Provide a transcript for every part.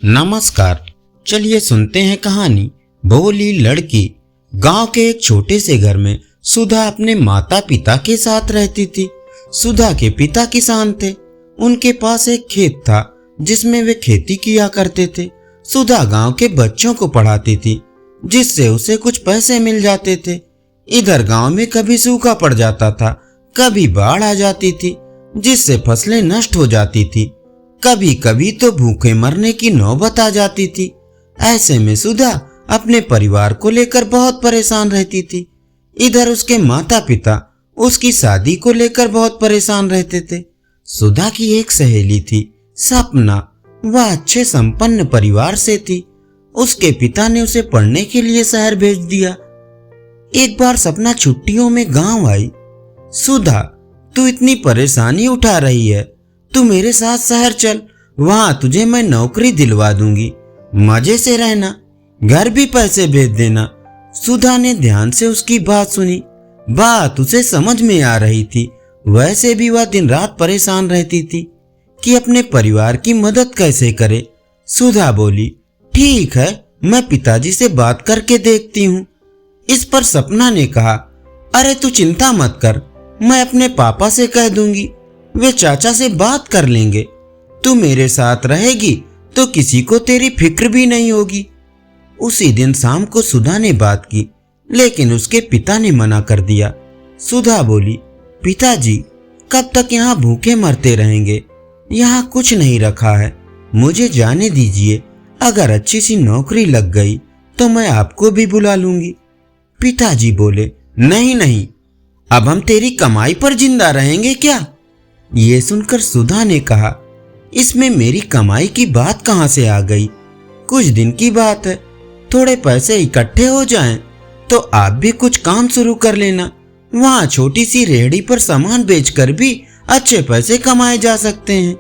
नमस्कार। चलिए सुनते हैं कहानी भोली लड़की। गांव के एक छोटे से घर में सुधा अपने माता पिता के साथ रहती थी। सुधा के पिता किसान थे। उनके पास एक खेत था जिसमें वे खेती किया करते थे। सुधा गांव के बच्चों को पढ़ाती थी जिससे उसे कुछ पैसे मिल जाते थे। इधर गांव में कभी सूखा पड़ जाता था, कभी बाढ़ आ जाती थी जिससे फसलें नष्ट हो जाती थी। कभी कभी तो भूखे मरने की नौबत आ जाती थी। ऐसे में सुधा अपने परिवार को लेकर बहुत परेशान रहती थी। इधर उसके माता पिता उसकी शादी को लेकर बहुत परेशान रहते थे। सुधा की एक सहेली थी सपना। वह अच्छे संपन्न परिवार से थी। उसके पिता ने उसे पढ़ने के लिए शहर भेज दिया। एक बार सपना छुट्टियों में गांव आई। सुधा, तू इतनी परेशानी उठा रही है, तू मेरे साथ शहर चल, वहां तुझे मैं नौकरी दिलवा दूंगी, मजे से रहना, घर भी पैसे भेज देना। सुधा ने ध्यान से उसकी बात सुनी। बात उसे समझ में आ रही थी। वैसे भी वह दिन रात परेशान रहती थी कि अपने परिवार की मदद कैसे करे। सुधा बोली, ठीक है, मैं पिताजी से बात करके देखती हूँ। इस पर सपना ने कहा, अरे तू चिंता मत कर, मैं अपने पापा से कह दूंगी, वे चाचा से बात कर लेंगे। तू मेरे साथ रहेगी तो किसी को तेरी फिक्र भी नहीं होगी। उसी दिन शाम को सुधा ने बात की, लेकिन उसके पिता ने मना कर दिया। सुधा बोली, पिताजी, कब तक यहाँ भूखे मरते रहेंगे? यहाँ कुछ नहीं रखा है, मुझे जाने दीजिए। अगर अच्छी सी नौकरी लग गई तो मैं आपको भी बुला लूंगी। पिताजी बोले, नहीं नहीं, अब हम तेरी कमाई पर जिंदा रहेंगे क्या? ये सुनकर सुधा ने कहा, इसमें मेरी कमाई की बात कहाँ से आ गई? कुछ दिन की बात है, थोड़े पैसे इकट्ठे हो जाएं तो आप भी कुछ काम शुरू कर लेना। वहाँ छोटी सी रेहड़ी पर सामान बेचकर भी अच्छे पैसे कमाए जा सकते हैं।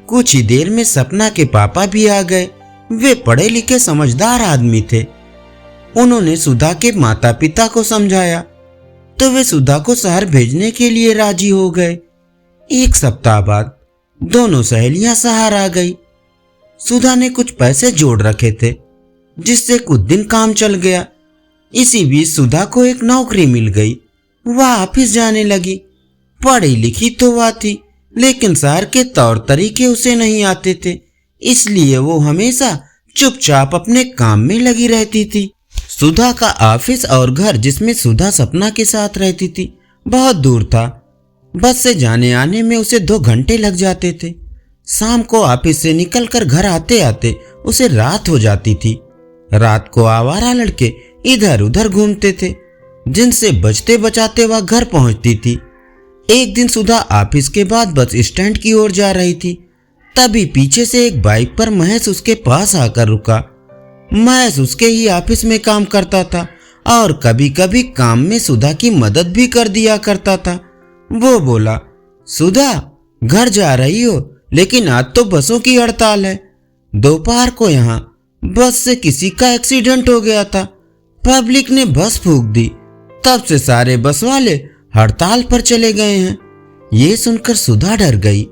कुछ ही देर में सपना के पापा भी आ गए। वे पढ़े लिखे समझदार आदमी थे। उन्होंने सुधा के माता पिता को समझाया तो वे सुधा को शहर भेजने के लिए राजी हो गए। एक सप्ताह बाद दोनों सहेलियां शहर आ गई। सुधा ने कुछ पैसे जोड़ रखे थे जिससे कुछ दिन काम चल गया। इसी बीच सुधा को एक नौकरी मिल गई। वह ऑफिस जाने लगी। पढ़ी लिखी तो वह थी, लेकिन शहर के तौर तरीके उसे नहीं आते थे, इसलिए वो हमेशा चुपचाप अपने काम में लगी रहती थी। सुधा का ऑफिस और घर, जिसमें सुधा सपना के साथ रहती थी, बहुत दूर था। बस से जाने आने में उसे 2 घंटे लग जाते थे। शाम को ऑफिस से निकलकर घर आते आते उसे रात हो जाती थी। रात को आवारा लड़के इधर उधर घूमते थे, जिनसे बचते बचाते वह घर पहुंचती थी। एक दिन सुधा ऑफिस के बाद बस स्टैंड की ओर जा रही थी। तभी पीछे से एक बाइक पर महेश उसके पास आकर रुका। महेश उसके ही ऑफिस में काम करता था और कभी कभी काम में सुधा की मदद भी कर दिया करता था। वो बोला, सुधा, घर जा रही हो, लेकिन आज तो बसों की हड़ताल है। दोपहर को यहाँ बस से किसी का एक्सीडेंट हो गया था। पब्लिक ने बस फूंक दी, तब से सारे बस वाले हड़ताल पर चले गए हैं। ये सुनकर सुधा डर गई।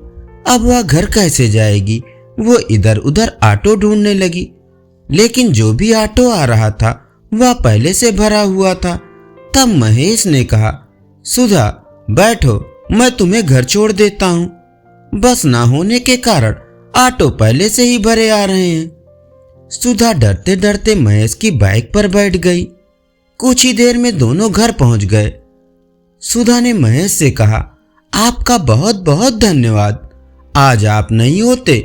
अब वह घर कैसे जाएगी? वो इधर उधर ऑटो ढूंढने लगी, लेकिन जो भी ऑटो आ रहा था वह पहले से भरा हुआ था। तब महेश ने कहा, सुधा, बैठो, मैं तुम्हें घर छोड़ देता हूँ। बस ना होने के कारण ऑटो पहले से ही भरे आ रहे हैं। सुधा डरते डरते महेश की बाइक पर बैठ गई। कुछ ही देर में दोनों घर पहुंच गए। सुधा ने महेश से कहा, आपका बहुत बहुत धन्यवाद। आज आप नहीं होते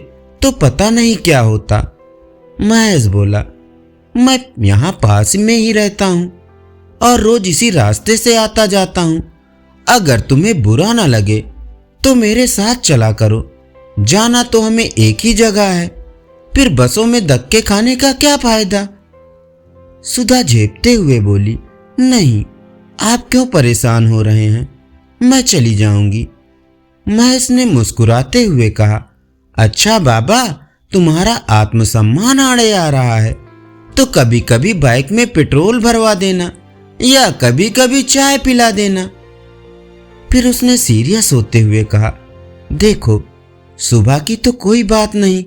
तो पता नहीं क्या होता। महेश बोला, मैं यहाँ पास में ही रहता हूँ और रोज इसी रास्ते से आता जाता हूँ। अगर तुम्हें बुरा ना लगे तो मेरे साथ चला करो। जाना तो हमें एक ही जगह है, फिर बसों में धक्के खाने का क्या फायदा? सुधा झेपते हुए बोली, नहीं, आप क्यों परेशान हो रहे हैं, मैं चली जाऊंगी। महेश ने मुस्कुराते हुए कहा, अच्छा बाबा, तुम्हारा आत्मसम्मान आड़े आ रहा है तो कभी कभी बाइक में पेट्रोल भरवा देना या कभी कभी चाय पिला देना। फिर उसने सीरियस होते हुए कहा, देखो, सुबह की तो कोई बात नहीं,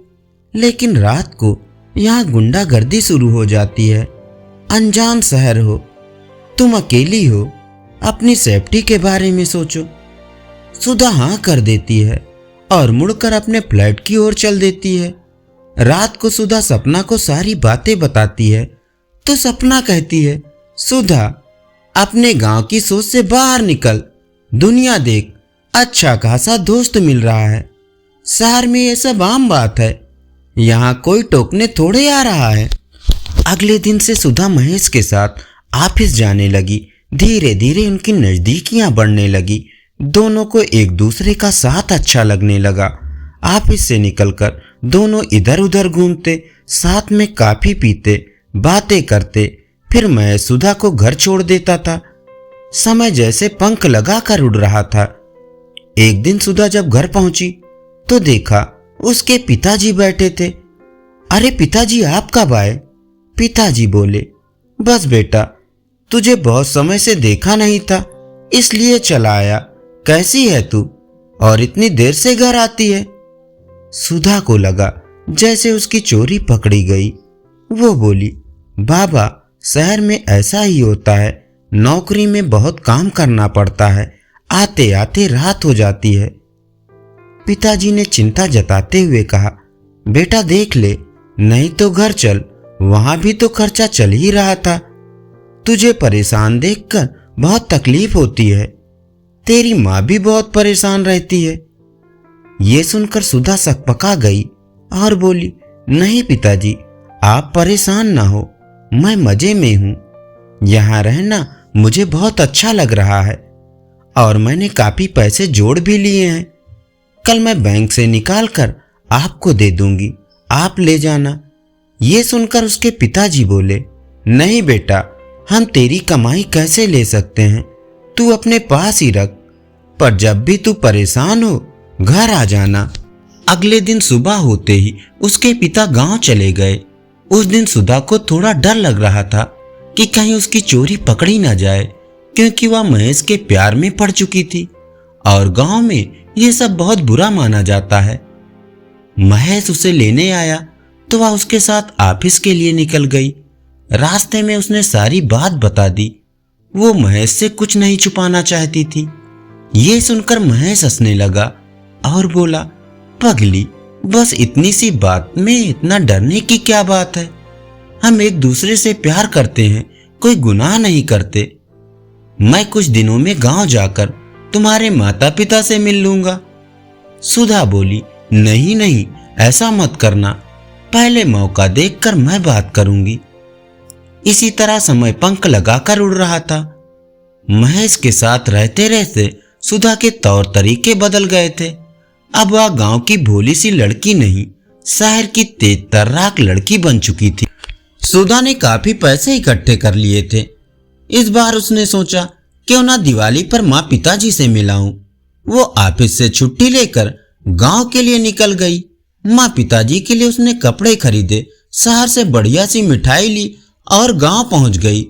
लेकिन रात को यहाँ गुंडागर्दी शुरू हो जाती है। अनजान शहर हो, तुम अकेली हो, अपनी सेफ्टी के बारे में सोचो। सुधा हाँ कर देती है और मुड़कर अपने फ्लैट की ओर चल देती है। रात को सुधा सपना को सारी बातें बताती है तो सपना कहती है, सुधा अपने गांव की सोच से बाहर निकल, दुनिया देख, अच्छा खासा दोस्त मिल रहा है। शहर में ये सब आम बात है, यहाँ कोई टोकने थोड़े आ रहा है। अगले दिन से सुधा महेश के साथ ऑफिस जाने लगी। धीरे धीरे उनकी नजदीकियां बढ़ने लगी। दोनों को एक दूसरे का साथ अच्छा लगने लगा। ऑफिस से निकलकर दोनों इधर उधर घूमते, साथ में कॉफी पीते, बातें करते। फिर मैं सुधा को घर छोड़ देता था। समय जैसे पंख लगाकर उड़ रहा था। एक दिन सुधा जब घर पहुंची तो देखा उसके पिताजी बैठे थे। अरे पिताजी, आप कब आए? पिताजी बोले, बस बेटा, तुझे बहुत समय से देखा नहीं था इसलिए चला आया। कैसी है तू और इतनी देर से घर आती है? सुधा को लगा जैसे उसकी चोरी पकड़ी गई। वो बोली, बाबा, शहर में ऐसा ही होता है, नौकरी में बहुत काम करना पड़ता है, आते आते रात हो जाती है। पिताजी ने चिंता जताते हुए कहा, बेटा देख ले, नहीं तो घर चल, वहां भी तो खर्चा चल ही रहा था। तुझे परेशान देखकर बहुत तकलीफ होती है। तेरी माँ भी बहुत परेशान रहती है। ये सुनकर सुधा सकपका गई और बोली, नहीं पिताजी, आप परेशान ना हो, मैं मजे में हूं। यहाँ रहना मुझे बहुत अच्छा लग रहा है और मैंने काफी पैसे जोड़ भी लिए हैं। कल मैं बैंक से निकाल कर आपको दे दूंगी, आप ले जाना। ये सुनकर उसके पिताजी बोले, नहीं बेटा, हम तेरी कमाई कैसे ले सकते हैं, तू अपने पास ही रख, पर जब भी तू परेशान हो घर आ जाना। अगले दिन सुबह होते ही उसके पिता गांव चले गए। उस दिन सुधा को थोड़ा डर लग रहा था कि कहीं उसकी चोरी पकड़ी ना जाए, क्योंकि वह महेश के प्यार में पड़ चुकी थी और गांव में यह सब बहुत बुरा माना जाता है। महेश उसे लेने आया तो वह उसके साथ ऑफिस के लिए निकल गई। रास्ते में उसने सारी बात बता दी। वो महेश से कुछ नहीं छुपाना चाहती थी। ये सुनकर महेश हंसने लगा और बोला, पगली, बस इतनी सी बात में इतना डरने की क्या बात है? हम एक दूसरे से प्यार करते हैं, कोई गुनाह नहीं करते। मैं कुछ दिनों में गांव जाकर तुम्हारे माता पिता से मिल लूंगा। सुधा बोली, नहीं नहीं, ऐसा मत करना, पहले मौका देखकर मैं बात करूंगी। इसी तरह समय पंख लगाकर उड़ रहा था। महेश के साथ रहते रहते सुधा के तौर तरीके बदल गए थे। अब वह गांव की भोली सी लड़की नहीं, शहर की तेज तर्राक लड़की बन चुकी थी। सुधा ने काफी पैसे इकट्ठे कर लिए थे। इस बार उसने सोचा, क्यों ना दिवाली पर माँ पिताजी से मिलाऊं। वो ऑफिस से छुट्टी लेकर गांव के लिए निकल गई। माँ पिताजी के लिए उसने कपड़े खरीदे, शहर से बढ़िया सी मिठाई ली और गांव पहुंच गई।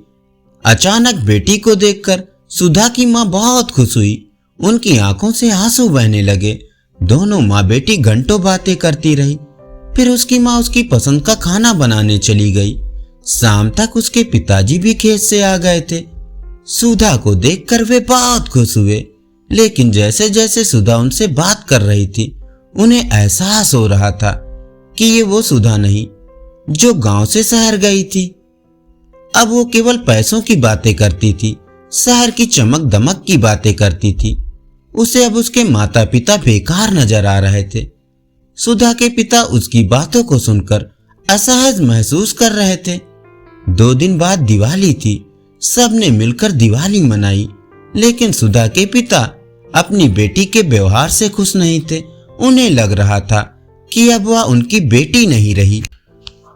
अचानक बेटी को देखकर सुधा की माँ बहुत खुश हुई। उनकी आंखों से आंसू बहने लगे। दोनों माँ बेटी घंटों बातें करती रही। फिर उसकी माँ उसकी पसंद का खाना बनाने चली गई। शाम तक उसके पिताजी भी खेत से आ गए थे। सुधा को देखकर वे बहुत खुश हुए, लेकिन जैसे जैसे सुधा उनसे बात कर रही थी, उन्हें एहसास हो रहा था कि ये वो सुधा नहीं जो गांव से शहर गई थी। अब वो केवल पैसों की बातें करती थी, शहर की चमक दमक की बातें करती थी। उसे अब उसके माता पिता बेकार नजर आ रहे थे। सुधा के पिता उसकी बातों को सुनकर असहज महसूस कर रहे थे। 2 दिन बाद दिवाली थी। सबने मिलकर दिवाली मनाई, लेकिन सुधा के पिता अपनी बेटी के व्यवहार से खुश नहीं थे। उन्हें लग रहा था कि अब वह उनकी बेटी नहीं रही।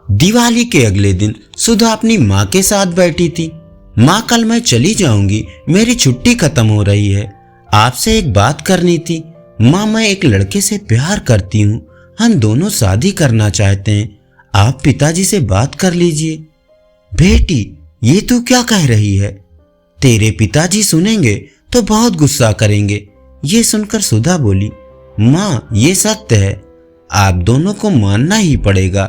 दिवाली के अगले दिन सुधा अपनी माँ के साथ बैठी थी। माँ, कल मैं चली जाऊंगी, मेरी छुट्टी खत्म हो रही है, आपसे एक बात करनी थी। माँ, मैं एक लड़के से प्यार करती हूँ, हम दोनों शादी करना चाहते हैं, आप पिताजी से बात कर लीजिए। बेटी, ये तू क्या कह रही है? तेरे पिताजी सुनेंगे तो बहुत गुस्सा करेंगे। ये सुनकर सुधा बोली, माँ, ये सत्य है, आप दोनों को मानना ही पड़ेगा।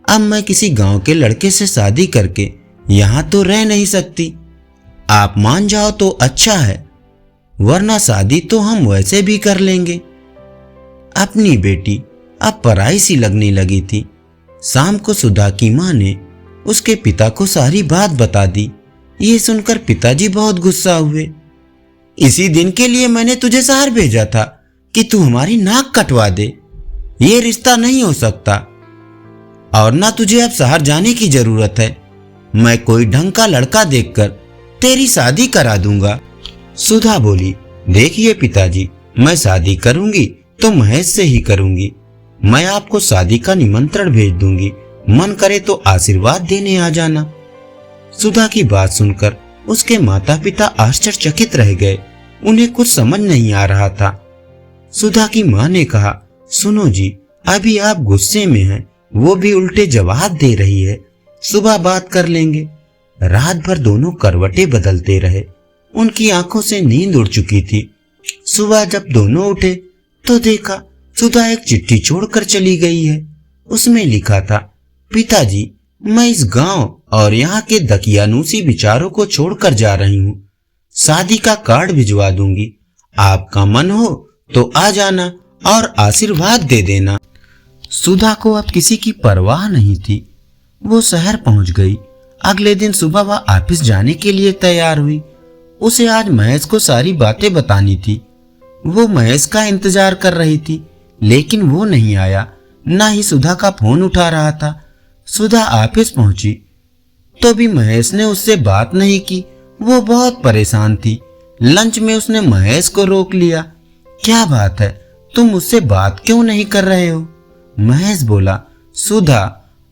अब मैं किसी गांव के लड़के से शादी करके यहाँ तो रह नहीं सकती। आप मान जाओ तो अच्छा है, वरना शादी तो हम वैसे भी कर लेंगे। अपनी बेटी अब पराई सी लगने लगी थी। शाम को सुधा की माँ ने उसके पिता को सारी बात बता दी। ये सुनकर पिताजी बहुत गुस्सा हुए। इसी दिन के लिए मैंने तुझे शहर भेजा था कि तू हमारी नाक कटवा दे। ये रिश्ता नहीं हो सकता और ना तुझे अब शहर जाने की जरूरत है। मैं कोई ढंग का लड़का देखकर तेरी शादी करा दूंगा। सुधा बोली, देखिए पिताजी, मैं शादी करूंगी तो महेश से ही करूंगी। मैं आपको शादी का निमंत्रण भेज दूंगी, मन करे तो आशीर्वाद देने आ जाना। सुधा की बात सुनकर उसके माता पिता आश्चर्यचकित रह गए। उन्हें कुछ समझ नहीं आ रहा था। सुधा की माँ ने कहा, सुनो जी, अभी आप गुस्से में हैं, वो भी उल्टे जवाब दे रही है। सुबह बात कर लेंगे। रात भर दोनों करवटें बदलते रहे। उनकी आंखों से नींद उड़ चुकी थी। सुबह जब दोनों उठे तो देखा सुधा एक चिट्ठी छोड़कर चली गई है। उसमें लिखा था, पिताजी, मैं इस गांव और यहाँ के दकियानूसी विचारों को छोड़कर जा रही हूँ। शादी का कार्ड भिजवा दूंगी। आपका मन हो तो आ जाना और आशीर्वाद दे देना। सुधा को अब किसी की परवाह नहीं थी। वो शहर पहुंच गई। अगले दिन सुबह वह ऑफिस जाने के लिए तैयार हुई। उसे आज महेश को सारी बातें बतानी थी। वो महेश का इंतजार कर रही थी, लेकिन वो नहीं आया, ना ही सुधा का फोन उठा रहा था। सुधा ऑफिस पहुंची तो भी महेश ने उससे बात नहीं की। वो बहुत परेशान थी। लंच में उसने महेश को रोक लिया। क्या बात है, तुम मुझसे बात क्यों नहीं कर रहे हो? महेश बोला, सुधा,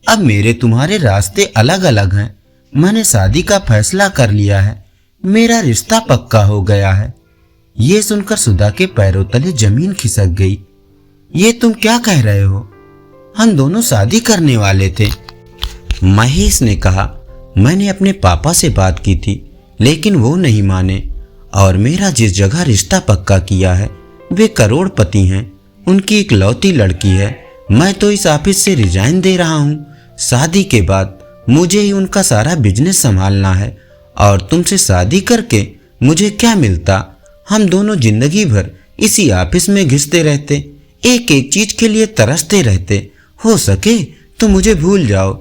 अब मेरे तुम्हारे रास्ते अलग अलग हैं। मैंने शादी का फैसला कर लिया है। मेरा रिश्ता पक्का हो गया है। ये सुनकर सुधा के पैरों तले जमीन खिसक गई। ये तुम क्या कह रहे हो? हम दोनों शादी करने वाले थे। महेश ने कहा, मैंने अपने पापा से बात की थी, लेकिन वो नहीं माने और मेरा जिस जगह रिश्ता पक्का किया है वे करोड़पति हैं। उनकी इकलौती लड़की है। मैं तो इस ऑफिस से रिजाइन दे रहा हूँ। शादी के बाद मुझे ही उनका सारा बिजनेस संभालना है और तुमसे शादी करके मुझे क्या मिलता? हम दोनों जिंदगी भर इसी ऑफिस में घिसते रहते, एक एक चीज के लिए तरसते रहते। हो सके तो मुझे भूल जाओ।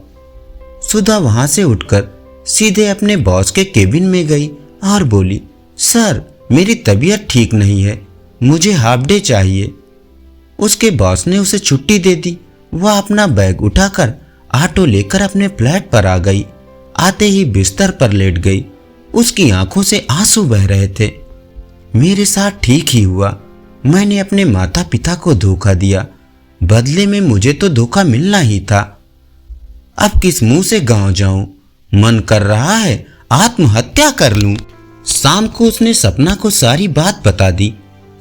सुधा वहां से उठकर सीधे अपने बॉस के केबिन में गई और बोली, सर, मेरी तबीयत ठीक नहीं है, मुझे हाफ डे चाहिए। उसके बॉस ने उसे छुट्टी दे दी। वह अपना बैग उठाकर ऑटो लेकर अपने फ्लैट पर आ गई। आते ही बिस्तर पर लेट गई। उसकी आंखों से आंसू बह रहे थे। मेरे साथ ठीक ही हुआ। मैंने अपने माता पिता को धोखा दिया, बदले में मुझे तो धोखा मिलना ही था। अब किस मुंह से गांव जाऊं? मन कर रहा है आत्महत्या कर लूं। शाम को उसने सपना को सारी बात बता दी।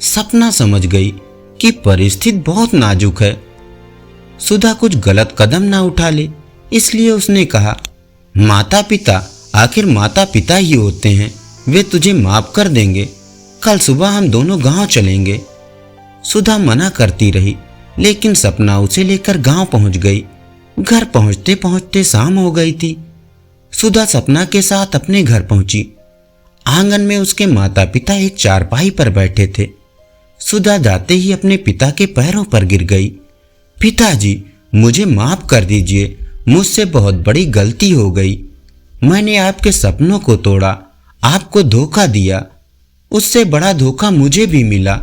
सपना समझ गई कि परिस्थिति बहुत नाजुक है। सुधा कुछ गलत कदम ना उठा ले, इसलिए उसने कहा, माता पिता आखिर माता पिता ही होते हैं, वे तुझे माफ कर देंगे। कल सुबह हम दोनों गांव चलेंगे। सुधा मना करती रही, लेकिन सपना उसे लेकर गांव पहुंच गई। घर पहुंचते पहुंचते शाम हो गई थी। सुधा सपना के साथ अपने घर पहुंची। आंगन में उसके माता पिता एक चारपाई पर बैठे थे। सुधा जाते ही अपने पिता के पैरों पर गिर गई। पिताजी, मुझे माफ कर दीजिए, मुझसे बहुत बड़ी गलती हो गई। मैंने आपके सपनों को तोड़ा, आपको धोखा दिया। उससे बड़ा धोखा मुझे भी मिला।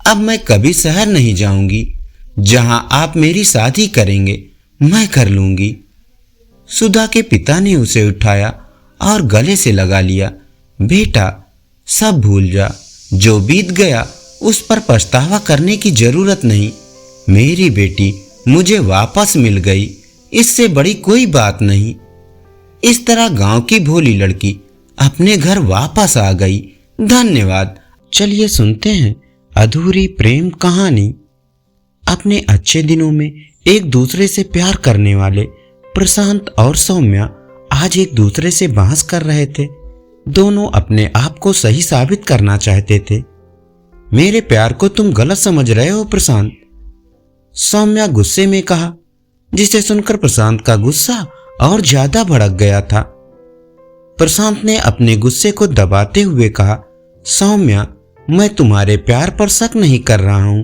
अब मैं कभी शहर नहीं जाऊंगी। जहां आप मेरी शादी करेंगे मैं कर लूंगी। सुधा के पिता ने उसे उठाया और गले से लगा लिया। बेटा, सब भूल जा, जो बीत गया उस पर पछतावा करने की जरूरत नहीं। मेरी बेटी मुझे वापस मिल गई, इससे बड़ी कोई बात नहीं। इस तरह गांव की भोली लड़की अपने घर वापस आ गई। धन्यवाद। चलिए सुनते हैं अधूरी प्रेम कहानी। अपने अच्छे दिनों में एक दूसरे से प्यार करने वाले प्रशांत और सौम्या आज एक दूसरे से बहस कर रहे थे। दोनों अपने आप को सही साबित करना चाहते थे। मेरे प्यार को तुम गलत समझ रहे हो प्रशांत। सौम्या गुस्से में कहा, जिसे सुनकर प्रशांत का गुस्सा और ज्यादा भड़क गया था। प्रशांत ने अपने गुस्से को दबाते हुए कहा, सौम्या, मैं तुम्हारे प्यार पर शक नहीं कर रहा हूं,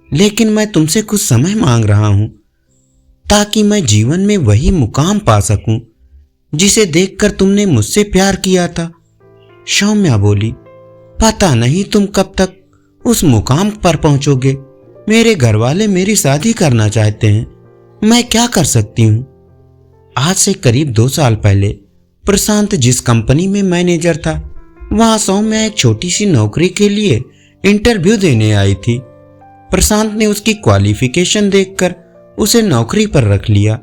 लेकिन मैं तुमसे कुछ समय मांग रहा हूं ताकि मैं जीवन में वही मुकाम पा सकूं जिसे देखकर तुमने मुझसे प्यार किया था। सौम्या बोली, पता नहीं तुम कब तक उस मुकाम पर पहुंचोगे। मेरे घर वाले मेरी शादी करना चाहते हैं, मैं क्या कर सकती हूं। आज से करीब 2 साल पहले प्रशांत जिस कंपनी में मैनेजर था, वहां सौम्या एक छोटी सी नौकरी के लिए इंटरव्यू देने आई थी। प्रशांत ने उसकी क्वालिफिकेशन देखकर उसे नौकरी पर रख लिया।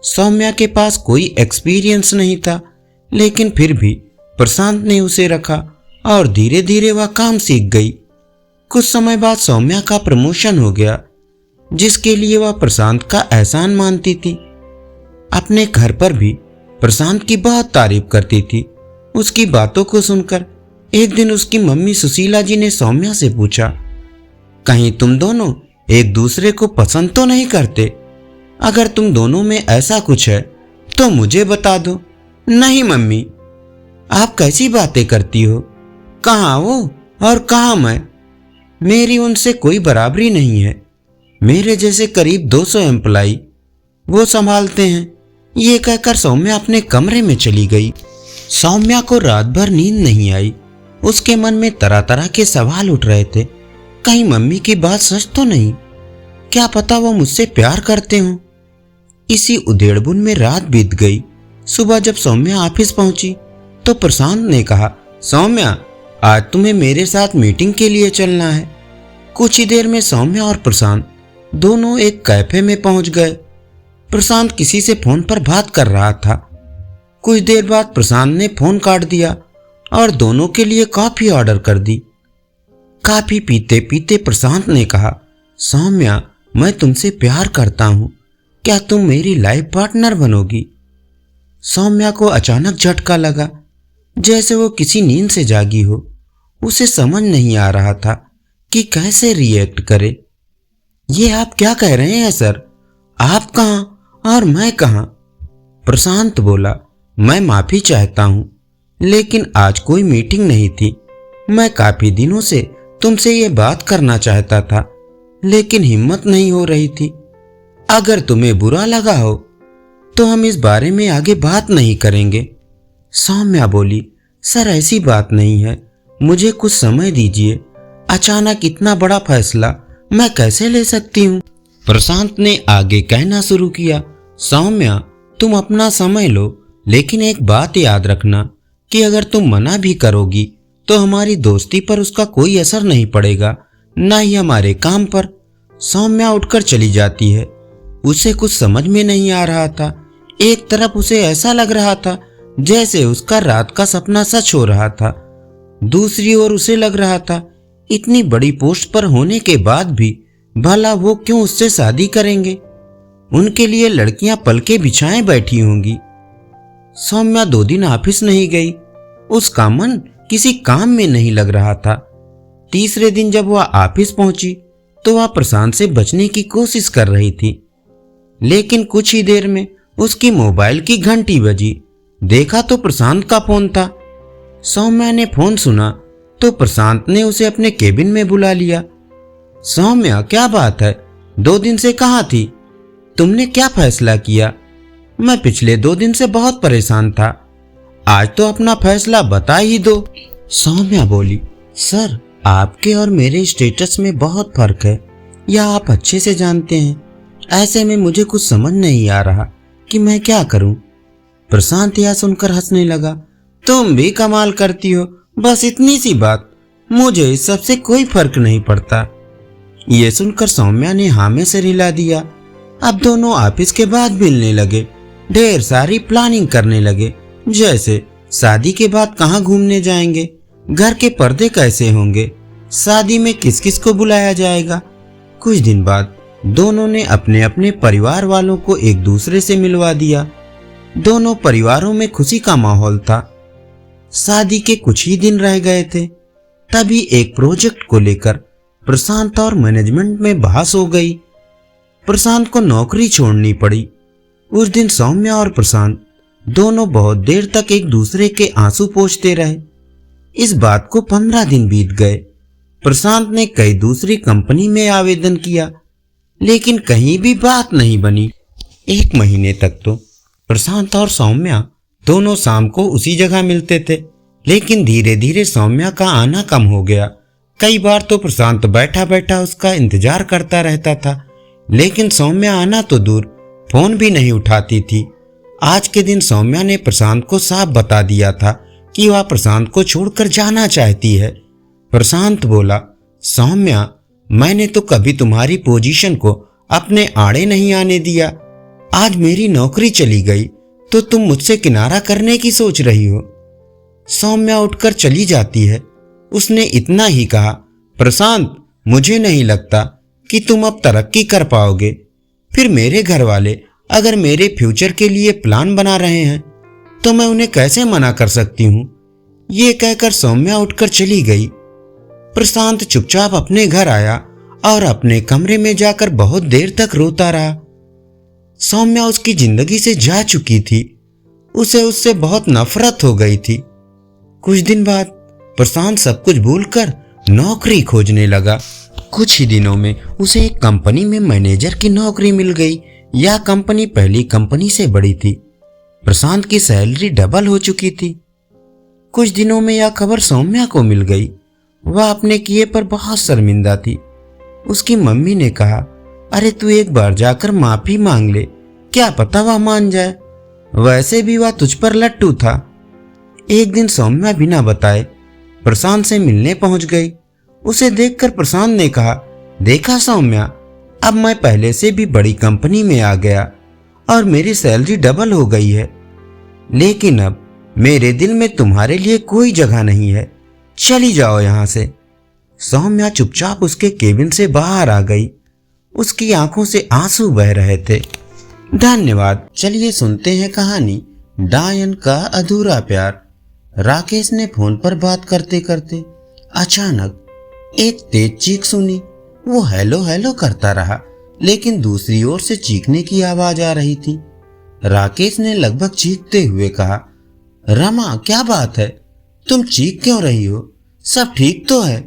सौम्या के पास कोई एक्सपीरियंस नहीं था, लेकिन फिर भी प्रशांत ने उसे रखा और धीरे धीरे वह काम सीख गई। कुछ समय बाद सौम्या का प्रमोशन हो गया, जिसके लिए वह प्रशांत का एहसान मानती थी। अपने घर पर भी प्रशांत की बहुत तारीफ करती थी। उसकी बातों को सुनकर एक दिन उसकी मम्मी सुशीला जी ने सौम्या से पूछा, कहीं तुम दोनों एक दूसरे को पसंद तो नहीं करते? अगर तुम दोनों में ऐसा कुछ है तो मुझे बता दो। नहीं मम्मी, आप कैसी बातें करती हो? कहाँ वो और कहाँ मैं? मेरी उनसे कोई बराबरी नहीं है। मेरे जैसे करीब 200 एम्प्लाई वो संभालते हैं। ये कहकर सौम्या अपने कमरे में चली गई। सौम्या को रात भर नींद नहीं आई। उसके मन में तरह तरह के सवाल उठ रहे थे। कहीं मम्मी की बात सच तो नहीं? क्या पता वो मुझसे प्यार करते हों। इसी उधेड़बुन में रात बीत गई। सुबह जब सौम्या ऑफिस पहुंची तो प्रशांत ने कहा, सौम्या, आज तुम्हें मेरे साथ मीटिंग के लिए चलना है। कुछ ही देर में सौम्या और प्रशांत दोनों एक कैफे में पहुंच गए। प्रशांत किसी से फोन पर बात कर रहा था। कुछ देर बाद प्रशांत ने फोन काट दिया और दोनों के लिए कॉफी ऑर्डर कर दी। कॉफी पीते पीते प्रशांत ने कहा, सौम्या, मैं तुमसे प्यार करता हूं। क्या तुम मेरी लाइफ पार्टनर बनोगी? सौम्या को अचानक झटका लगा, जैसे वो किसी नींद से जागी हो। उसे समझ नहीं आ रहा था कि कैसे रिएक्ट करे। ये आप क्या कह रहे हैं सर? आप कहाँ और मैं कहाँ? प्रशांत बोला, मैं माफी चाहता हूं, लेकिन आज कोई मीटिंग नहीं थी। मैं काफी दिनों से तुमसे ये बात करना चाहता था, लेकिन हिम्मत नहीं हो रही थी। अगर तुम्हें बुरा लगा हो तो हम इस बारे में आगे बात नहीं करेंगे। सौम्या बोली, सर ऐसी बात नहीं है, मुझे कुछ समय दीजिए। अचानक इतना बड़ा फैसला मैं कैसे ले सकती हूँ? प्रशांत ने आगे कहना शुरू किया, सौम्या, तुम अपना समय लो, लेकिन एक बात याद रखना कि अगर तुम मना भी करोगी तो हमारी दोस्ती पर उसका कोई असर नहीं पड़ेगा, ना ही हमारे काम पर। सौम्या उठकर चली जाती है। उसे कुछ समझ में नहीं आ रहा था। एक तरफ उसे ऐसा लग रहा था जैसे उसका रात का सपना सच हो रहा था, दूसरी ओर उसे लग रहा था इतनी बड़ी पोस्ट पर होने के बाद भी भला वो क्यों उससे शादी करेंगे। उनके लिए लड़कियां पलके बिछाए बैठी होंगी। सौम्या 2 दिन ऑफिस नहीं गई। उसका मन किसी काम में नहीं लग रहा था। तीसरे दिन जब वह ऑफिस पहुंची तो वह प्रशांत से बचने की कोशिश कर रही थी, लेकिन कुछ ही देर में उसकी मोबाइल की घंटी बजी। देखा तो प्रशांत का फोन था। सौम्या ने फोन सुना तो प्रशांत ने उसे अपने केबिन में बुला लिया। सौम्या, क्या बात है? 2 दिन से कहाँ थी? तुमने क्या फैसला किया? मैं पिछले 2 दिन से बहुत परेशान था। आज तो अपना फैसला बता ही दो। सौम्या बोली, सर, आपके और मेरे स्टेटस में बहुत फर्क है, यह आप अच्छे से जानते हैं। ऐसे में मुझे कुछ समझ नहीं आ रहा कि मैं क्या करूं। प्रशांत यह सुनकर हंसने लगा, तुम भी कमाल करती हो, बस इतनी सी बात, मुझे इस सबसे कोई फर्क नहीं पड़ता। ये सुनकर सौम्या ने हाँ में सिर हिला दिया। अब दोनों ऑफिस के बाद मिलने लगे, ढेर सारी प्लानिंग करने लगे, जैसे शादी के बाद कहाँ घूमने जाएंगे, घर के पर्दे कैसे होंगे, शादी में किस किस को बुलाया जाएगा। कुछ दिन बाद दोनों ने अपने अपने परिवार वालों को एक दूसरे से मिलवा दिया। दोनों परिवारों में खुशी का माहौल था। शादी के कुछ ही दिन रह गए थे, तभी एक प्रोजेक्ट को लेकर प्रशांत और मैनेजमेंट में बहस हो गई। प्रशांत को नौकरी छोड़नी पड़ी। उस दिन सौम्या और प्रशांत दोनों बहुत देर तक एक दूसरे के आंसू पोंछते रहे। इस बात को 15 दिन बीत गए। प्रशांत ने कई दूसरी कंपनी में आवेदन किया, लेकिन कहीं भी बात नहीं बनी। 1 महीने तक तो प्रशांत और सौम्या दोनों शाम को उसी जगह मिलते थे, लेकिन धीरे धीरे सौम्या का आना कम हो गया। कई बार तो प्रशांत बैठा बैठा उसका इंतजार करता रहता था, लेकिन सौम्या आना तो दूर, फोन भी नहीं उठाती थी। आज के दिन सौम्या ने प्रशांत को साफ बता दिया था कि वह प्रशांत को छोड़कर जाना चाहती है। प्रशांत बोला, सौम्या, मैंने तो कभी तुम्हारी पोजीशन को अपने आड़े नहीं आने दिया। आज मेरी नौकरी चली गई तो तुम मुझसे किनारा करने की सोच रही हो। सौम्या उठकर चली जाती है। उसने इतना ही कहा, प्रशांत, मुझे नहीं लगता कि तुम अब तरक्की कर पाओगे। फिर मेरे घर वाले अगर मेरे फ्यूचर के लिए प्लान बना रहे हैं तो मैं उन्हें कैसे मना कर सकती हूँ। ये कहकर सौम्या उठकर चली गई। प्रशांत चुपचाप अपने घर आया और अपने कमरे में जाकर बहुत देर तक रोता रहा। सौम्या उसकी जिंदगी से जा चुकी थी। उसे उससे बहुत नफरत हो गई थी। कुछ दिन बाद प्रशांत सब कुछ भूलकर नौकरी खोजने लगा। कुछ ही दिनों में उसे एक कंपनी में मैनेजर की नौकरी मिल गई। यह कंपनी पहली कंपनी से बड़ी थी। प्रशांत की सैलरी डबल हो चुकी थी। कुछ दिनों में यह खबर सौम्या को मिल गई। वह अपने किए पर बहुत शर्मिंदा थी। उसकी मम्मी ने कहा, अरे तू एक बार जाकर माफी मांग ले, क्या पता वह मान जाए। वैसे भी वह तुझ पर लट्टू था। एक दिन सौम्या बिना बताए प्रशांत से मिलने पहुंच गई। उसे देखकर प्रशांत ने कहा, देखा सौम्या, अब मैं पहले से भी बड़ी कंपनी में आ गया और मेरी सैलरी डबल हो गई है, लेकिन अब मेरे दिल में तुम्हारे लिए कोई जगह नहीं है, चली जाओ यहां से। सौम्या चुपचाप उसके केबिन से बाहर आ गई। उसकी आंखों से आंसू बह रहे थे। धन्यवाद। चलिए सुनते हैं कहानी डायन का अधूरा प्यार। राकेश ने फोन पर बात करते करते अचानक एक तेज चीख सुनी। वो हेलो हेलो करता रहा, लेकिन दूसरी ओर से चीखने की आवाज आ रही थी। राकेश ने लगभग चीखते हुए कहा, रमा, क्या बात है, तुम चीख क्यों रही हो? सब ठीक तो है?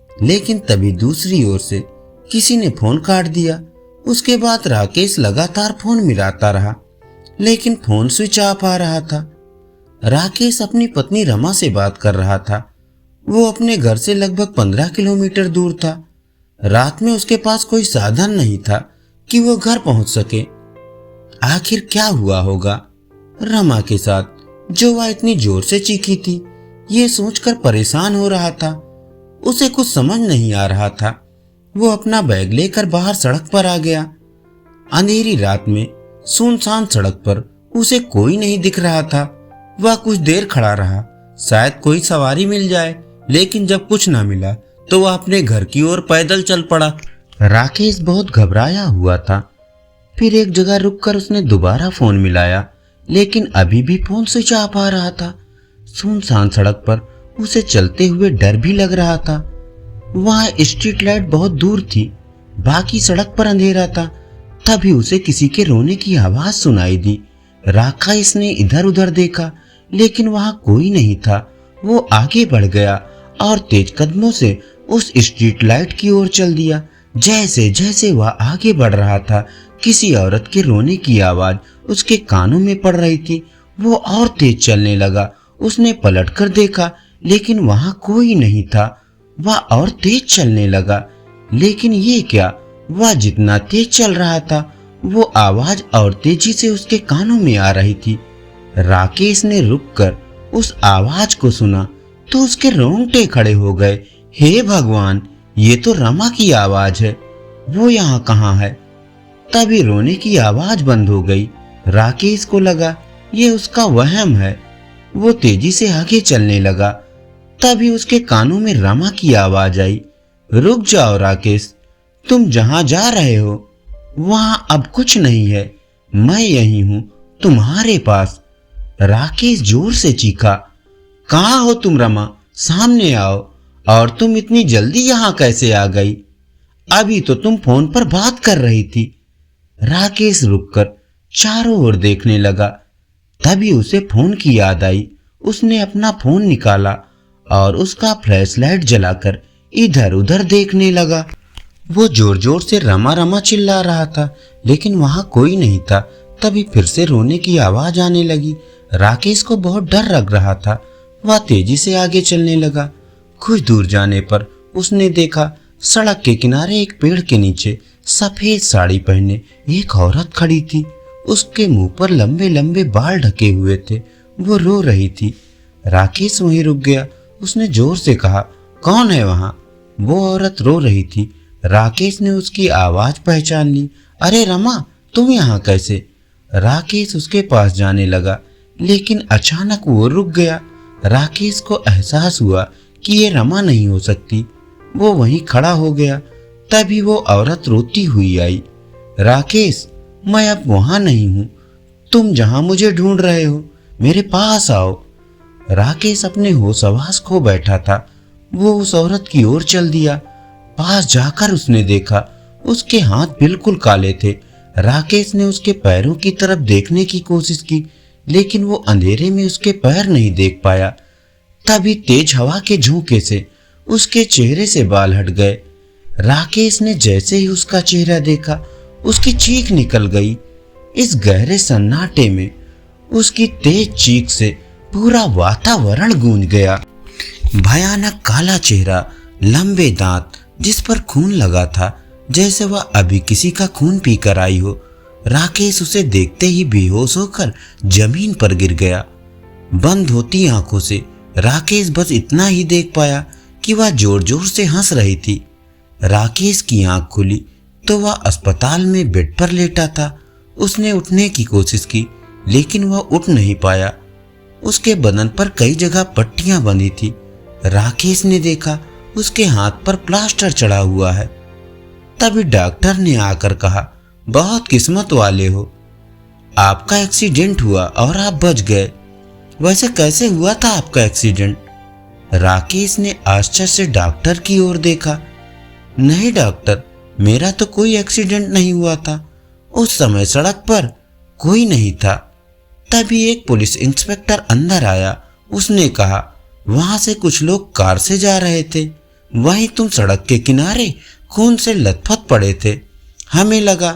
लेकिन तभी दूसरी ओर से किसी ने फोन काट दिया। उसके बाद राकेश लगातार फोन मिलाता रहा, लेकिन फोन स्विच ऑफ आ रहा था। राकेश अपनी पत्नी रमा से बात कर रहा था। वो अपने घर से लगभग 15 किलोमीटर दूर था। रात में उसके पास कोई साधन नहीं था कि वो घर पहुंच सके। आखिर क्या हुआ होगा रमा के साथ, जो वह इतनी जोर से चीखी थी? ये सोचकर परेशान हो रहा था। उसे कुछ समझ नहीं आ रहा था। वो अपना बैग लेकर बाहर सड़क पर आ गया। अंधेरी रात में सुनसान सड़क पर उसे कोई नहीं दिख रहा था। वह कुछ देर खड़ा रहा, शायद कोई सवारी मिल जाए, लेकिन जब कुछ ना मिला तो वह अपने घर की ओर पैदल चल पड़ा। राकेश बहुत घबराया हुआ था। फिर एक जगह रुककर उसने दोबारा फोन मिलाया, लेकिन अभी भी फोन स्विच ऑफ आ रहा था। सुनसान सड़क पर उसे चलते हुए डर भी लग रहा था। वहां स्ट्रीट लाइट बहुत दूर थी, बाकी सड़क पर अंधेरा था। तभी उसे किसी के रोने की आवाज सुनाई दी। राकेश ने इधर उधर देखा, लेकिन वहां कोई नहीं था। वो आगे बढ़ गया और तेज कदमों से उस स्ट्रीट लाइट की ओर चल दिया। जैसे जैसे वह आगे बढ़ रहा था, किसी औरत के रोने की आवाज उसके कानों में पड़ रही थी। वो और तेज चलने लगा। उसने पलटकर देखा, लेकिन वहां कोई नहीं था। वह और तेज चलने लगा, लेकिन ये क्या, वह जितना तेज चल रहा था, वो आवाज और तेजी से उसके कानों में आ रही थी। राकेश ने रुककर उस आवाज को सुना तो उसके रोंगटे खड़े हो गए। हे भगवान, ये तो रमा की आवाज है। वो यहाँ कहाँ है? तभी रोने की आवाज बंद हो गई। राकेश को लगा ये उसका वहम है। वो तेजी से आगे चलने लगा। तभी उसके कानों में रमा की आवाज आई, रुक जाओ राकेश, तुम जहां जा रहे हो वहां अब कुछ नहीं है, मैं यही हूं तुम्हारे पास। राकेश जोर से चीखा, कहाँ हो तुम रमा, सामने आओ। और तुम इतनी जल्दी यहाँ कैसे आ गई? अभी तो तुम फोन पर बात कर रही थी। राकेश रुककर चारों ओर देखने लगा। तभी उसे फोन की याद आई। उसने अपना फोन निकाला और उसका फ्लैशलाइट जलाकर इधर उधर देखने लगा। वो जोर जोर से रमा रमा चिल्ला रहा था, लेकिन वहां कोई नहीं था। तभी फिर से रोने की आवाज आने लगी। राकेश को बहुत डर लग रहा था। वह तेजी से आगे चलने लगा। कुछ दूर जाने पर उसने देखा सड़क के किनारे एक पेड़ के नीचे सफेद साड़ी पहने एक औरत खड़ी थी। उसके मुंह पर लंबे लंबे बाल ढके हुए थे। वो रो रही थी। राकेश वहीं रुक गया। उसने जोर से कहा, कौन है वहां? वो औरत रो रही थी। राकेश ने उसकी आवाज पहचान ली। अरे रमा, तुम यहाँ कैसे? राकेश उसके पास जाने लगा, लेकिन अचानक वो रुक गया। राकेश को एहसास हुआ कि ये रमा नहीं हो सकती। वो वहीं खड़ा हो गया। तभी वो औरत रोती हुई आई। राकेश, मैं अब वहां नहीं हूं। तुम जहां मुझे ढूंढ रहे हो, मेरे पास आओ। राकेश अपने होश खो बैठा था। वो उस औरत की ओर चल दिया। पास जाकर उसने देखा उसके हाथ बिल्कुल काले थे। राकेश ने उसके पैरों की तरफ देखने की कोशिश की, लेकिन वो अंधेरे में उसके पैर नहीं देख पाया। तभी तेज हवा के झोंके से उसके चेहरे से बाल हट गए। राकेश ने जैसे ही उसका चेहरा देखा, उसकी चीख निकल गई। इस गहरे सन्नाटे में उसकी तेज चीख से पूरा वातावरण गूंज गया। भयानक काला चेहरा, लंबे दांत, जिस पर खून लगा था, जैसे वह अभी किसी का खून पीकर आई हो। राकेश उसे देखते ही बेहोश होकर जमीन पर गिर गया। बंद होती आंखों से राकेश बस इतना ही देख पाया कि वह जोर जोर से हंस रही थी। राकेश की आंख खुली तो वह अस्पताल में बेड पर लेटा था। उसने उठने की कोशिश की, लेकिन वह उठ नहीं पाया। उसके बदन पर कई जगह पट्टियां बंधी थी। राकेश ने देखा उसके हाथ पर प्लास्टर चढ़ा हुआ है। तभी डॉक्टर ने आकर कहा, बहुत किस्मत वाले हो, आपका एक्सीडेंट हुआ और आप बच गए। वैसे कैसे हुआ था आपका एक्सीडेंट? राकेश ने आश्चर्य से डॉक्टर की ओर देखा। नहीं डॉक्टर, मेरा तो कोई एक्सीडेंट नहीं हुआ था। उस समय सड़क पर कोई नहीं था। तभी एक पुलिस इंस्पेक्टर अंदर आया। उसने कहा, वहां से कुछ लोग कार से जा रहे थे, वहीं तुम सड़क के किनारे खून से लथपथ पड़े थे। हमें लगा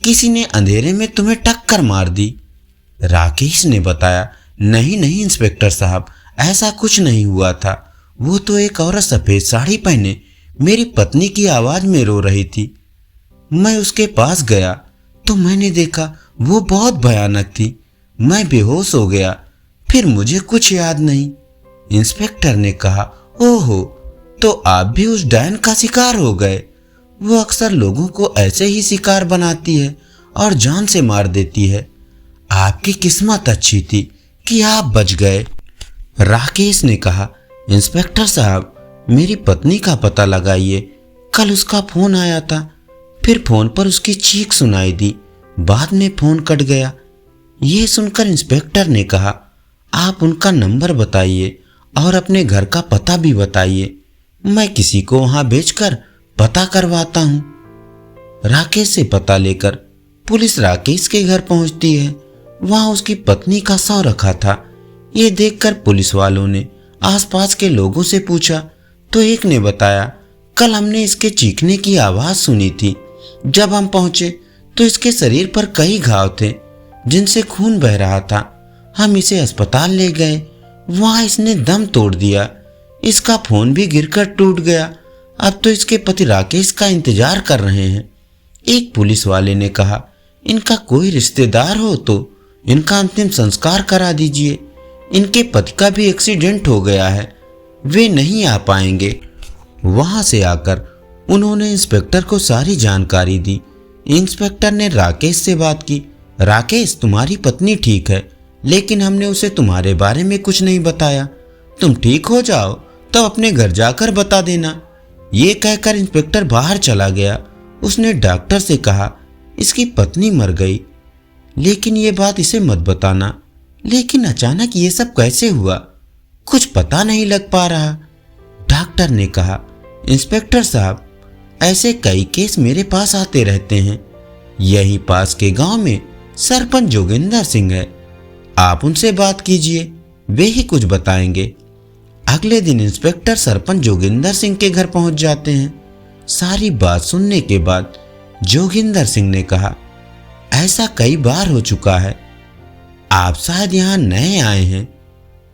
किसी ने अंधेरे में तुम्हें टक्कर मार दी। राकेश ने बताया, नहीं नहीं इंस्पेक्टर साहब, ऐसा कुछ नहीं हुआ था। वो तो एक औरत सफेद साड़ी पहने मेरी पत्नी की आवाज में रो रही थी। मैं उसके पास गया तो मैंने देखा वो बहुत भयानक थी। मैं बेहोश हो गया, फिर मुझे कुछ याद नहीं। इंस्पेक्टर ने कहा, ओहो, तो आप भी उस डायन का शिकार हो गए। वो अक्सर लोगों को ऐसे ही शिकार बनाती है और जान से मार देती है। आपकी किस्मत अच्छी थी कि आप बच गए। राकेश ने कहा, इंस्पेक्टर साहब, मेरी पत्नी का पता लगाइए। कल उसका फोन आया था, फिर फोन पर उसकी चीख सुनाई दी, बाद में फोन कट गया। ये सुनकर इंस्पेक्टर ने कहा, आप उनका नंबर बताइए और अपने घर का पता भी बताइए। मैं किसी को वहां भेजकर पता करवाता हूं। राकेश से पता लेकर पुलिस राकेश के घर पहुंचती है। वहां उसकी पत्नी का शव रखा था। ये देखकर पुलिस वालों ने आसपास के लोगों से पूछा तो एक ने बताया, कल हमने इसके चीखने की आवाज सुनी थी। जब हम पहुंचे तो इसके शरीर पर कई घाव थे जिनसे खून बह रहा था। हम इसे अस्पताल ले गए, वहां इसने दम तोड़ दिया। इसका फोन भी गिरकर टूट गया। अब तो इसके पति राकेश का इंतजार कर रहे हैं। एक पुलिस वाले ने कहा, इनका कोई रिश्तेदार हो तो इनका अंतिम संस्कार करा दीजिए। इनके पति का भी एक्सीडेंट हो गया है, वे नहीं आ पाएंगे। वहां से आकर उन्होंने इंस्पेक्टर को सारी जानकारी दी। इंस्पेक्टर ने राकेश से बात की। राकेश, तुम्हारी पत्नी ठीक है, लेकिन हमने उसे तुम्हारे बारे में कुछ नहीं बताया। तुम ठीक हो जाओ तो अपने घर जाकर बता देना। ये कहकर इंस्पेक्टर बाहर चला गया। उसने डॉक्टर से कहा, इसकी पत्नी मर गई, लेकिन ये बात इसे मत बताना। लेकिन अचानक ये सब कैसे हुआ, कुछ पता नहीं लग पा रहा। डॉक्टर ने कहा, इंस्पेक्टर साहब, ऐसे कई केस मेरे पास आते रहते हैं। यही पास के गांव में सरपंच जोगिंदर सिंह है, आप उनसे बात कीजिए, वे ही कुछ बताएंगे। अगले दिन इंस्पेक्टर सरपंच जोगिंदर सिंह के घर पहुंच जाते हैं। सारी बात सुनने के बाद जोगिंदर सिंह ने कहा, ऐसा कई बार हो चुका है, आप शायद यहाँ नए आए हैं।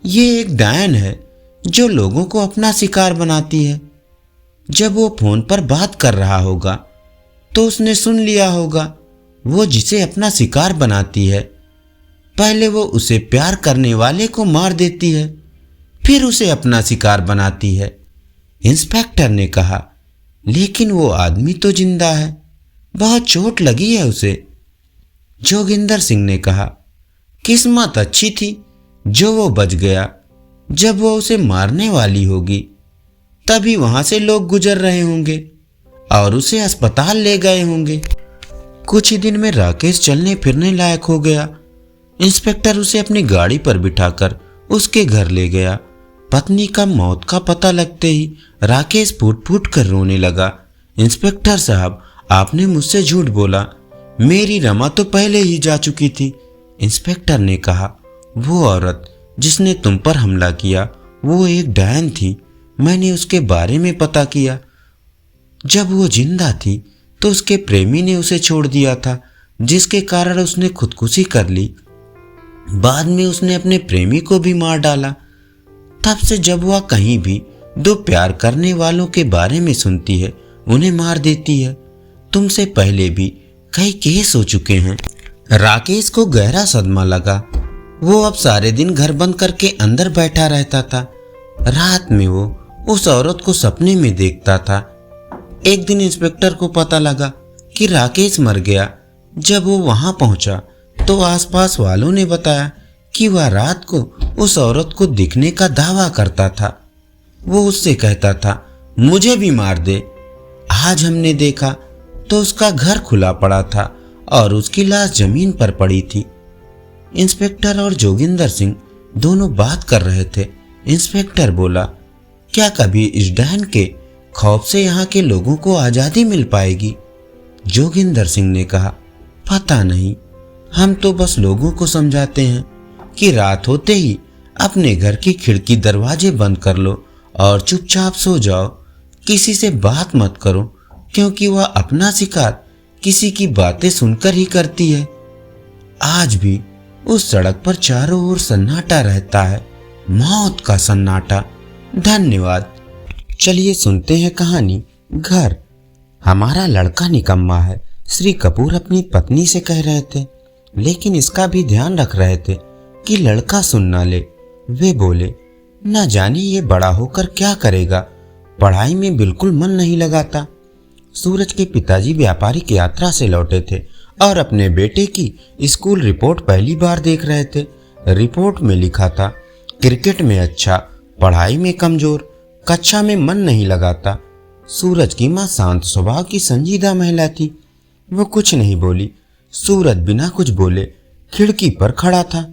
ये एक डायन है जो लोगों को अपना शिकार बनाती है। जब वो फोन पर बात कर रहा होगा तो उसने सुन लिया होगा। वो जिसे अपना शिकार बनाती है, पहले वो उसे प्यार करने वाले को मार देती है, फिर उसे अपना शिकार बनाती है। इंस्पेक्टर ने कहा, लेकिन वो आदमी तो जिंदा है, बहुत चोट लगी है उसे। जोगिंदर सिंह ने कहा, किस्मत अच्छी थी जो वो बच गया। जब वो उसे मारने वाली होगी तभी वहां से लोग गुजर रहे होंगे और उसे अस्पताल ले गए होंगे। कुछ ही दिन में राकेश चलने फिरने लायक हो गया। इंस्पेक्टर उसे अपनी गाड़ी पर बिठाकर उसके घर ले गया। पत्नी का मौत का पता लगते ही राकेश फूट फूट कर रोने लगा। इंस्पेक्टर साहब, आपने मुझसे झूठ बोला, मेरी रमा तो पहले ही जा चुकी थी। इंस्पेक्टर ने कहा, वो औरत जिसने तुम पर हमला किया वो एक डायन थी। मैंने उसके बारे में पता किया। जब वो जिंदा थी तो उसके प्रेमी ने उसे छोड़ दिया था, जिसके कारण उसने खुदकुशी कर ली। बाद में उसने अपने प्रेमी को भी मार डाला। तब से जब वह कहीं भी दो प्यार करने वालों के बारे में सुनती है, उन्हें मार देती है। तुमसे पहले भी कई केस हो चुके हैं। राकेश को गहरा सदमा लगा। वो अब सारे दिन घर बंद करके अंदर बैठा रहता था। रात में वो उस औरत को सपने में देखता था। एक दिन इंस्पेक्टर को पता लगा कि राकेश मर गया। जब वो वहां पहुंचा तो आसपास वालों ने बताया कि वह रात को उस औरत को दिखने का दावा करता था। वो उससे कहता था, मुझे भी मार दे। आज हमने देखा तो उसका घर खुला पड़ा था और उसकी लाश जमीन पर पड़ी थी। इंस्पेक्टर और जोगिंदर सिंह दोनों बात कर रहे थे। इंस्पेक्टर बोला, क्या कभी इस डायन के खौफ से यहाँ के लोगों को आज़ादी मिल पाएगी? जोगिंदर सिंह ने कहा, पता नहीं, हम तो बस लोगों को समझाते हैं कि रात होते ही अपने घर की खिड़की दरवाजे बंद कर लो और चुपचाप सो जाओ। किसी से बात मत करो, क्योंकि वह अपना शिकार किसी की बातें सुनकर ही करती है। आज भी उस सड़क पर चारों ओर सन्नाटा रहता है, मौत का सन्नाटा। धन्यवाद। चलिए सुनते हैं कहानी घर। हमारा लड़का निकम्मा है, श्री कपूर अपनी पत्नी से कह रहे थे, लेकिन इसका भी ध्यान रख रहे थे कि लड़का सुन ना ले। वे बोले, न जाने ये बड़ा होकर क्या करेगा, पढ़ाई में बिल्कुल मन नहीं लगाता। सूरज के पिताजी व्यापारिक यात्रा से लौटे थे और अपने बेटे की स्कूल रिपोर्ट पहली बार देख रहे थे। रिपोर्ट में लिखा था, क्रिकेट में अच्छा, पढ़ाई में कमजोर, कक्षा में मन नहीं लगाता। सूरज की माँ शांत स्वभाव की संजीदा महिला थी। वो कुछ नहीं बोली। सूरज बिना कुछ बोले खिड़की पर खड़ा था।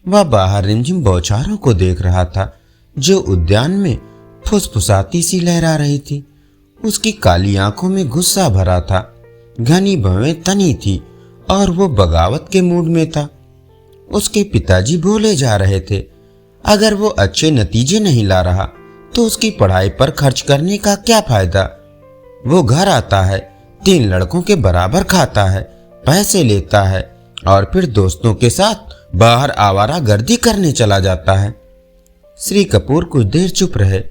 वह बाहर रिमझिम बौछारों को देख रहा था जो उद्यान में फुसफुसाती सी लहरा रही थी। उसकी काली आंखों में गुस्सा भरा था। घनी भवें तनी थी और वो बगावत के मूड में था। उसके पिताजी बोले जा रहे थे, अगर वो अच्छे नतीजे नहीं ला रहा तो उसकी पढ़ाई पर खर्च करने का क्या फायदा। वो घर आता है, 3 लड़कों के बराबर खाता है, पैसे लेता है और फिर दोस्तों के साथ बाहर आवारा गर्दी करने चला जाता है। श्री कपूर कुछ देर चुप रहे,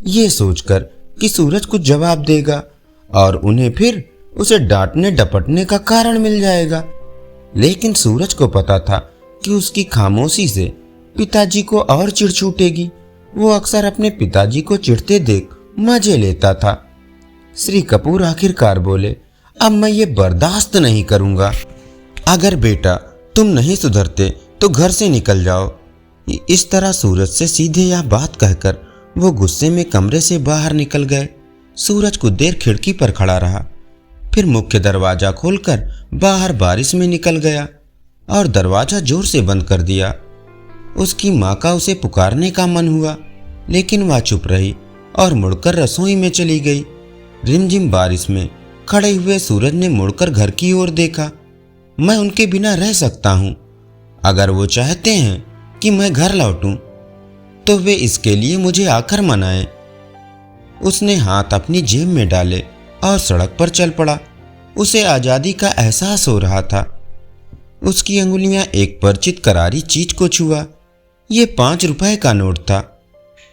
ये सोचकर कि सूरज कुछ जवाब देगा और उन्हें फिर उसे डांटने डपटने का कारण मिल जाएगा। लेकिन सूरज को पता था कि उसकी खामोशी से पिताजी को और चिढ़ छूटेगी। वो अक्सर अपने पिताजी को चिढ़ते देख मजे लेता था। श्री कपूर आखिरकार बोले, अब मैं ये बर्दाश्त नहीं करूंगा। अगर बेटा तुम नहीं सुधरते तो घर से निकल जाओ। इस तरह सूरज से सीधे यह बात कहकर वो गुस्से में कमरे से बाहर निकल गए। सूरज कुछ देर खिड़की पर खड़ा रहा, फिर मुख्य दरवाजा खोलकर बाहर बारिश में निकल गया और दरवाजा जोर से बंद कर दिया। उसकी माँ का उसे पुकारने का मन हुआ, लेकिन वह चुप रही और मुड़कर रसोई में चली गई। रिमझिम बारिश में खड़े हुए सूरज ने मुड़कर घर की ओर देखा। मैं उनके बिना रह सकता हूँ। अगर वो चाहते हैं कि मैं घर लौटूं, तो वे इसके लिए मुझे आकर मनाएं। उसने हाथ अपनी जेब में डाले और सड़क पर चल पड़ा। उसे आज़ादी का एहसास हो रहा था। उसकी अंगुलियां एक परिचित करारी चीज को छुआ। ये 5 रुपए का नोट था।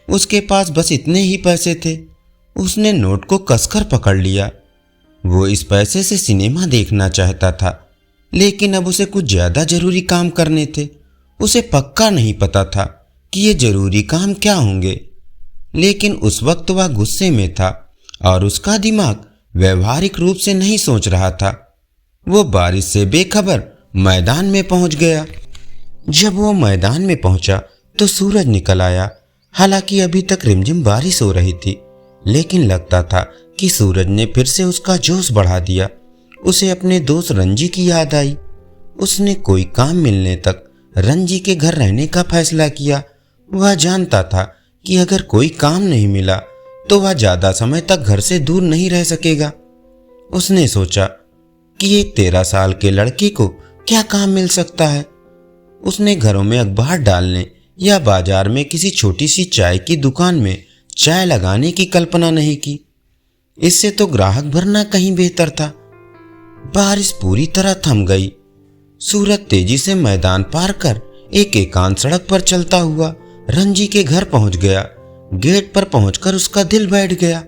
उसके पास बस इतने ही पैसे थे। उसने नोट को कसकर पकड़ लिया। वो इस पैसे से सिनेमा देखना चाहता था, लेकिन अब उसे कुछ ज्यादा जरूरी काम करने थे। उसे पक्का नहीं पता था कि ये जरूरी काम क्या होंगे, लेकिन उस वक्त वह गुस्से में था और उसका दिमाग व्यवहारिक रूप से नहीं सोच रहा था। वो बारिश से बेखबर मैदान में पहुंच गया। जब वो मैदान में पहुंचा तो सूरज निकल आया। हालांकि अभी तक रिमझिम बारिश हो रही थी, लेकिन लगता था कि सूरज ने फिर से उसका जोश बढ़ा दिया। उसे अपने दोस्त रंजी की याद आई। उसने कोई काम मिलने तक रंजी के घर रहने का फैसला किया। वह जानता था कि अगर कोई काम नहीं मिला तो वह ज्यादा समय तक घर से दूर नहीं रह सकेगा। उसने सोचा कि एक 13 साल के लड़के को क्या काम मिल सकता है। उसने घरों में अखबार डालने या बाजार में किसी छोटी सी चाय की दुकान में चाय लगाने की कल्पना नहीं की। इससे तो ग्राहक भरना कहीं बेहतर था। बारिश पूरी तरह थम गई। सूरज तेजी से मैदान पार कर एक एकांत सड़क पर चलता हुआ रंजी के घर पहुंच गया। गेट पर पहुंचकर उसका दिल बैठ गया।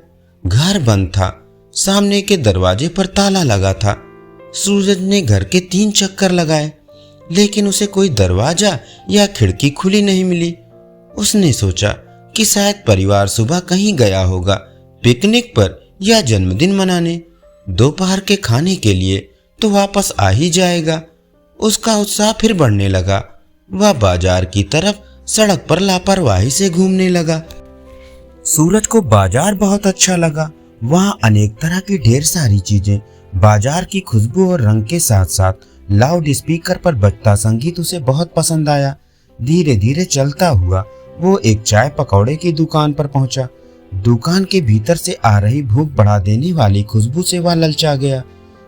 घर बंद था। सामने के दरवाजे पर ताला लगा था। सूरज ने घर के 3 चक्कर लगाए, लेकिन उसे कोई दरवाजा या खिड़की खुली नहीं मिली। उसने सोचा कि शायद परिवार सुबह कहीं गया होगा, पिकनिक पर या जन्मदिन मनाने। दोपहर के खाने के लिए तो वापस आ ही जाएगा। उसका उत्साह फिर बढ़ने लगा। वह बाजार की तरफ सड़क पर लापरवाही से घूमने लगा। सूरज को बाजार बहुत अच्छा लगा। वहाँ अनेक तरह की ढेर सारी चीजें, बाजार की खुशबू और रंग के साथ साथ लाउड स्पीकर पर बजता संगीत उसे बहुत पसंद आया। धीरे धीरे चलता हुआ वो एक चाय पकौड़े की दुकान पर पहुंचा। दुकान के भीतर से आ रही भूख बढ़ा देने वाली खुशबू से वह ललचा गया,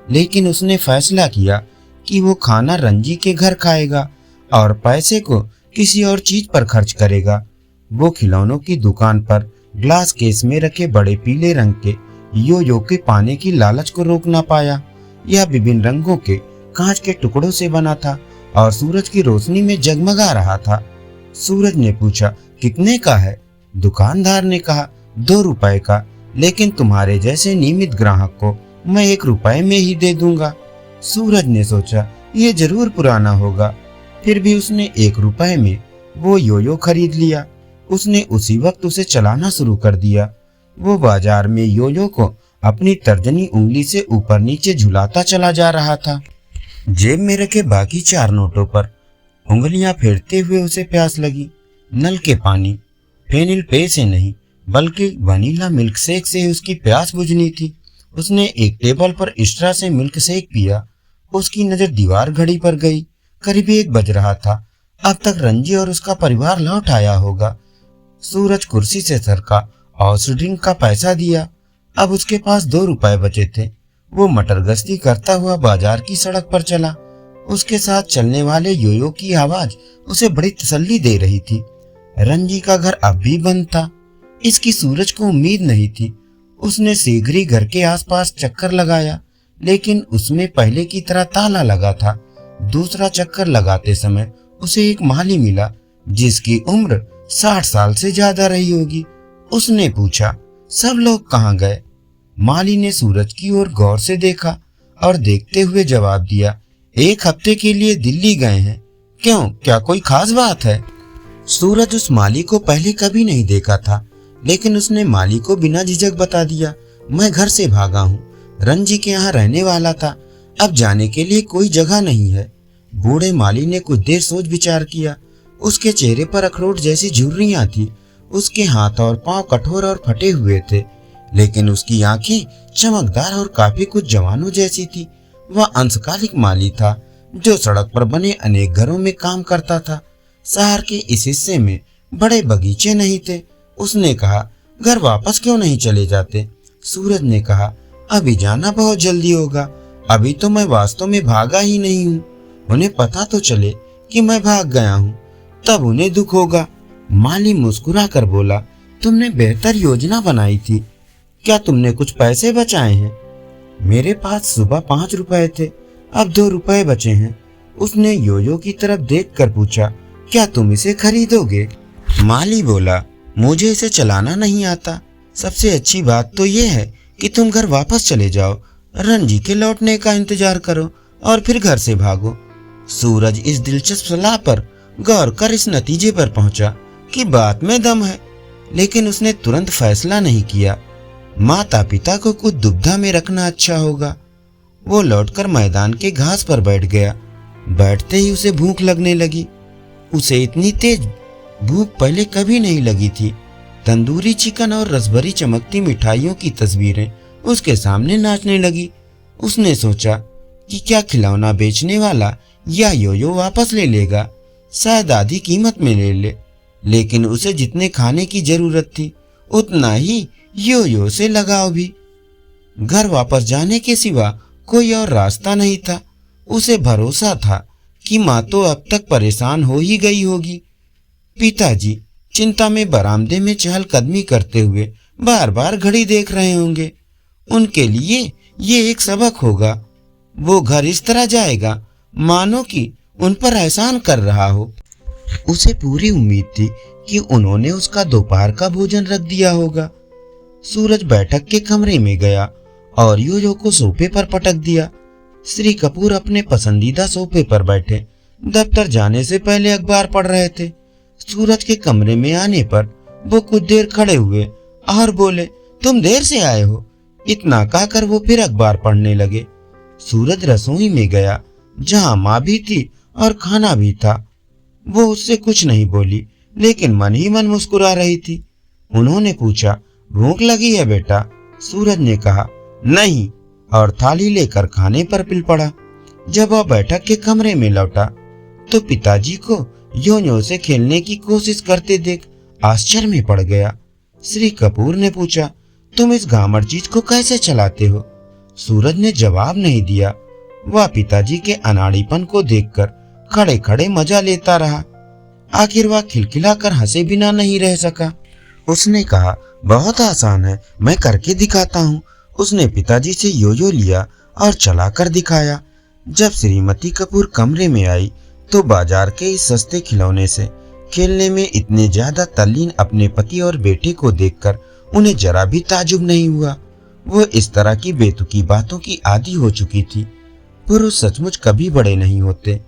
लेकिन उसने फैसला किया कि वो खाना रंजी के घर खाएगा और पैसे को किसी और चीज पर खर्च करेगा। वो खिलौनों की दुकान पर ग्लास केस में रखे बड़े पीले रंग के यो के पाने की लालच को रोक ना पाया। यह विभिन्न रंगों के कांच के टुकड़ों से बना था और सूरज की रोशनी में जगमगा रहा था। सूरज ने पूछा, कितने का है? दुकानदार ने कहा, 2 रुपए का, लेकिन तुम्हारे जैसे नियमित ग्राहक को मैं 1 रुपए में ही दे दूंगा। सूरज ने सोचा, ये जरूर पुराना होगा। फिर भी उसने 1 रुपए में वो यो खरीद लिया। उसने उसी वक्त उसे चलाना शुरू कर दिया। वो बाजार में यो को अपनी तर्जनी उंगली से ऊपर नीचे झुलाता चला जा रहा था। जेब में रखे बाकी 4 नोटों पर उंगलियां फेरते हुए उसे प्यास लगी। नल के पानी, फेनिल पे से नहीं बल्कि वनीला मिल्क शेक से उसकी प्यास बुझनी थी। उसने एक टेबल पर एक्स्ट्रा से मिल्क शेक पिया। उसकी नजर दीवार घड़ी पर गई। करीब 1 बज रहा था। अब तक रंजी और उसका परिवार लौट आया होगा। सूरज कुर्सी से सरका और उस ड्रिंक का पैसा दिया। अब उसके पास 2 रुपए बचे थे। वो मटर गश्ती करता हुआ बाजार की सड़क पर चला। उसके साथ चलने वाले योयो की आवाज उसे बड़ी तसल्ली दे रही थी। रंजी का घर अब भी बंद था। इसकी सूरज को उम्मीद नहीं थी। उसने शीघ्र ही घर के आसपास चक्कर लगाया, लेकिन उसमें पहले की तरह ताला लगा था। दूसरा चक्कर लगाते समय उसे एक माली मिला जिसकी उम्र 60 साल से ज्यादा रही होगी। उसने पूछा, सब लोग कहाँ गए? माली ने सूरज की ओर गौर से देखा और देखते हुए जवाब दिया, 1 हफ्ते के लिए दिल्ली गए हैं। क्यों, क्या कोई खास बात है? सूरज उस माली को पहले कभी नहीं देखा था, लेकिन उसने माली को बिना झिझक बता दिया, मैं घर से भागा हूँ, रंजी के यहाँ रहने वाला था, अब जाने के लिए कोई जगह नहीं है। बूढ़े माली ने कुछ देर सोच विचार किया। उसके चेहरे पर अखरोट जैसी झुर्रियां थी। उसके हाथ और पांव कठोर और फटे हुए थे, लेकिन उसकी आंखें चमकदार और काफी कुछ जवानों जैसी थी। वह अंशकालिक माली था जो सड़क पर बने अनेक घरों में काम करता था। शहर के इस हिस्से में बड़े बगीचे नहीं थे। उसने कहा, घर वापस क्यों नहीं चले जाते? सूरज ने कहा, अभी जाना बहुत जल्दी होगा, अभी तो मैं वास्तव में भागा ही नहीं हूँ। उन्हें पता तो चले कि मैं भाग गया हूँ, तब उन्हें दुख होगा। माली मुस्कुरा कर बोला, तुमने बेहतर योजना बनाई थी। क्या तुमने कुछ पैसे बचाए हैं? मेरे पास सुबह 5 रुपए थे, अब 2 रुपए बचे हैं। उसने योयो की तरफ देखकर पूछा, क्या तुम इसे खरीदोगे? माली बोला, मुझे इसे चलाना नहीं आता। सबसे अच्छी बात तो ये है कि तुम घर वापस चले जाओ, रंजी के लौटने का इंतजार करो और फिर घर से भागो। सूरज इस दिलचस्प सलाह पर गौर कर इस नतीजे पर पहुंचा कि बात में दम है, लेकिन उसने तुरंत फैसला नहीं किया। माता पिता को कुछ दुविधा में रखना अच्छा होगा। वो लौटकर मैदान के घास पर बैठ गया। बैठते ही उसे भूख लगने लगी। उसे इतनी तेज भूख पहले कभी नहीं लगी थी। तंदूरी चिकन और रसभरी चमकती मिठाइयों की तस्वीरें उसके सामने नाचने लगी। उसने सोचा कि क्या खिलौना बेचने वाला या योयो वापस ले लेगा, शायद आधी कीमत में ले ले। लेकिन उसे जितने खाने की जरूरत थी उतना ही योयो से लगाव भी। घर वापस जाने के सिवा कोई और रास्ता नहीं था। उसे भरोसा था कि माँ तो अब तक परेशान हो ही गई होगी। पिताजी चिंता में बरामदे में चहलकदमी करते हुए बार बार घड़ी देख रहे होंगे। उनके लिए ये एक सबक होगा। वो घर इस तरह जाएगा मानो कि उन पर एहसान कर रहा हो। उसे पूरी उम्मीद थी कि उन्होंने उसका दोपहर का भोजन रख दिया होगा। सूरज बैठक के कमरे में गया और योयो को सोफे पर पटक दिया। श्री कपूर अपने पसंदीदा सोफे पर बैठे दफ्तर जाने से पहले अखबार पढ़ रहे थे। सूरज के कमरे में आने पर वो कुछ देर खड़े हुए और बोले, तुम देर से आए हो। इतना कहकर वो फिर अखबार पढ़ने लगे। सूरज रसोई में गया जहां माँ भी थी और खाना भी था। वो उससे कुछ नहीं बोली, लेकिन मन ही मन मुस्कुरा रही थी। उन्होंने पूछा, भूख लगी है बेटा? सूरज ने कहा, नहीं, और थाली लेकर खाने पर पिल पड़ा। जब वह बैठक के कमरे में लौटा तो पिताजी को योयो से खेलने की कोशिश करते देख आश्चर्य में पड़ गया। श्री कपूर ने पूछा, तुम इस घामर चीज को कैसे चलाते हो? सूरज ने जवाब नहीं दिया। वह पिताजी के अनाड़ीपन को देखकर खड़े खड़े मजा लेता रहा। आखिर वह खिलखिलाकर हंसे बिना नहीं रह सका। उसने कहा, बहुत आसान है, मैं करके दिखाता हूँ। उसने पिताजी से योयो लिया और चलाकर दिखाया। जब श्रीमती कपूर कमरे में आई तो बाजार के इस सस्ते खिलौने से खेलने में इतने ज्यादा तल्लीन अपने पति और बेटे को देखकर उन्हें जरा भी ताजुब नहीं हुआ। वो इस तरह की बेतुकी बातों की आदी हो चुकी थी। पुरुष सचमुच कभी बड़े नहीं होते।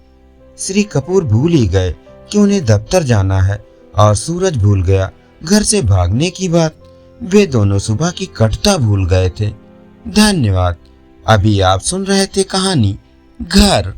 श्री कपूर भूल ही गए कि उन्हें दफ्तर जाना है और सूरज भूल गया घर से भागने की बात। वे दोनों सुबह की कटता भूल गए थे। धन्यवाद। अभी आप सुन रहे थे कहानी घर।